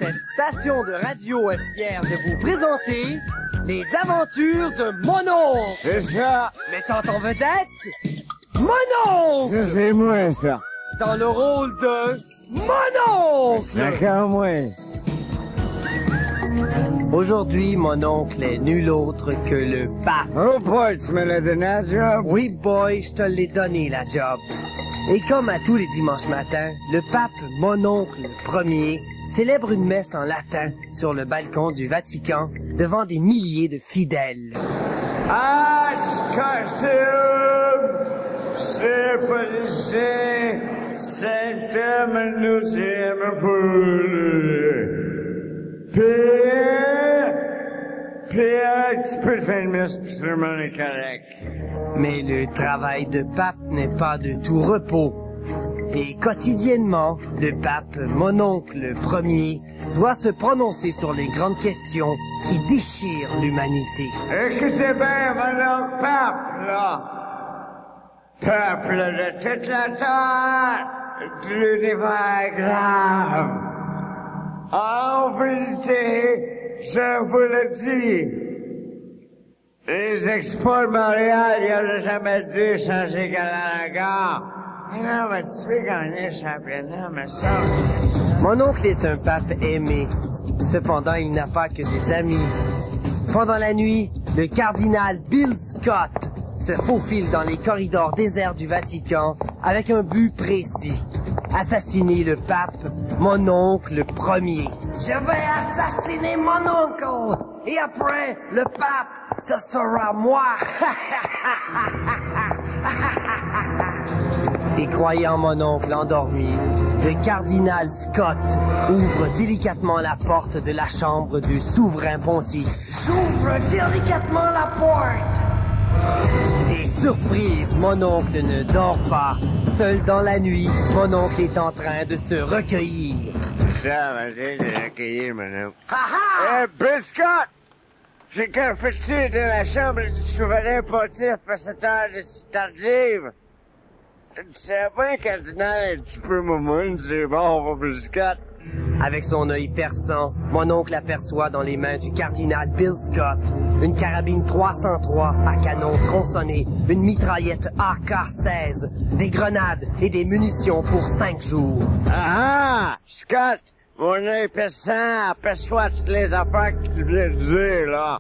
Cette station de radio est fière de vous présenter les aventures de Mononcle. C'est ça. Mettant en vedette Mononcle. Ça, c'est moi, ça. Dans le rôle de Mononcle. D'accord, moi. Aujourd'hui, mon oncle est nul autre que le pape. Oh boy, tu me l'as donné la job? Oui, boy, je te l'ai donné, la job. Et comme à tous les dimanches matins, le pape Mononcle Ier célèbre une messe en latin sur le balcon du Vatican devant des milliers de fidèles. Ascoltum, se policier, sanctum nous aime Pierre, tu peux le faire une messe, puis tout le monde est correct. Mais le travail de pape n'est pas de tout repos. Et quotidiennement, le pape Mononcle Ier doit se prononcer sur les grandes questions qui déchirent l'humanité. Écoutez bien, mon oncle pape, là. Peuple de toute la terre, de l'univers grave. En vérité, je vous le dis, les expos de Montréal, ils n'auraient jamais dû changer Gallagher. Mais non, mais tu peux gagner le championnat, mais ça... Mon oncle est un pape aimé. Cependant, il n'a pas que des amis. Pendant la nuit, le cardinal Bill Scott se faufile dans les corridors déserts du Vatican avec un but précis. Assassiner le pape Mononcle Ier. Je vais assassiner mon oncle et après, le pape, ce sera moi. Et croyant mon oncle endormi, le cardinal Scott ouvre délicatement la porte de la chambre du souverain pontife. J'ouvre délicatement la porte. Et surprise, mon oncle ne dort pas. Seul dans la nuit, mon oncle est en train de se recueillir. Ça va dire de recueillir, mon oncle. Eh, Biscotte! J'ai qu'un fait de la chambre du souverain pontife à cette heure de si tardive. C'est pas un cardinal un petit peu moumoune, c'est bon pour Biscotte. Avec son œil perçant, mon oncle aperçoit dans les mains du cardinal Bill Scott une carabine 303 à canon tronçonné, une mitraillette AK-16, des grenades et des munitions pour 5 jours. Ah! Scott! Mon œil perçant aperçoit toutes les affaires que tu viens de dire, là.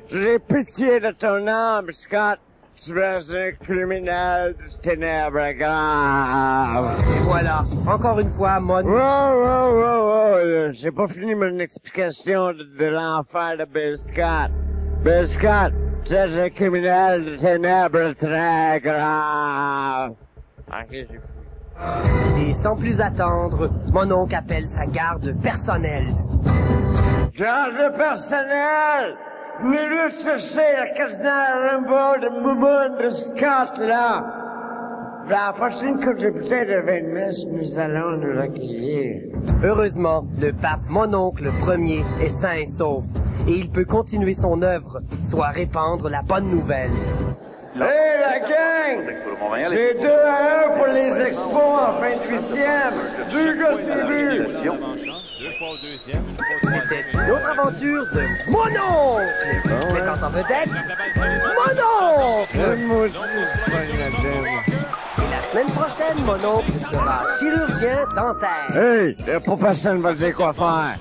J'ai pitié de ton âme, Scott. Tu es un criminel de ténèbres grave. Et voilà, encore une fois, mon... Wow. J'ai pas fini mon explication de l'enfer de Bill Scott. Bill Scott, tu es un criminel de ténèbres très grave. Ok, j'ai fini. Et sans plus attendre, mon oncle appelle sa garde personnelle. Garde personnel! Venez lui chercher le cardinal Rimbaud de Moumoun de Scott, là. La prochaine coupe de bouteille de vin de messe, nous allons nous recueillir. Heureusement, le pape Mononcle Ier est sain et sauf, et il peut continuer son œuvre, soit répandre la bonne nouvelle. Hey, la gang! C'est 2-1 pour les expos en fin de 8e. 2 gars, c'est but. C'était une autre aventure de Mononcle! Mettant en vedette, Mononcle! Et la semaine prochaine, Mononcle sera chirurgien dentaire. Hey, y'a pas personne va dire quoi faire.